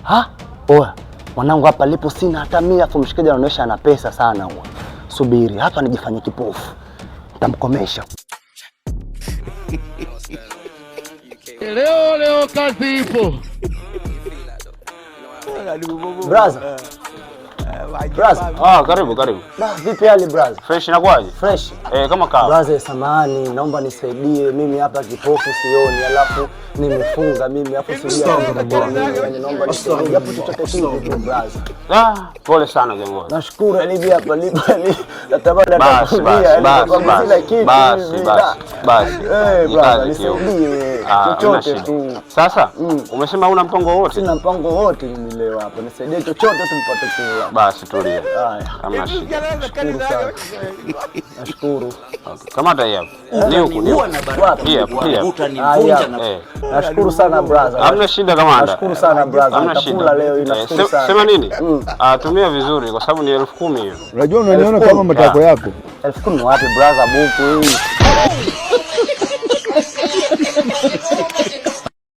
Ha? Oya, mwanangu hapa lipo sina hata 100 afu mshikaji anaonyesha ana pesa sana huwa. Subiri, hapa nijifanye kipofu. Nitamkomesha. Leo kazi ipo. Brother. Karibu. Vipi hali brother? Fresh inakuaje? Fresh. Kama kawa. Brother, samahani, naomba nisaidie. Mimi hapa kipofu sioni, alafu nimefunga mimi hapo sijui. Yaani naomba nisaidie hapo chochote kile brother. Pole sana kiongozi. Nashukuru yani hapa ni natamani basi. Brother, nisaidie chochote tu. Sasa umesema una mpango wote? Sina mpango wote mimi leo hapa. Nisaidie chochote tumpate kula. Basi tulia. Haya. Hamna shida. Nashukuru sana. Nashukuru. Kamata hii hapa. Ni huko. Nashukuru sana brother. Hamna shida kamanda. Nashukuru sana brother. Nitakula leo hii, nashukuru sana. Sema nini? Tumia vizuri kwa sababu ni 10,000 hiyo. Unajua unaniona kama matako yako. 10,000 wapi brother, buku hii.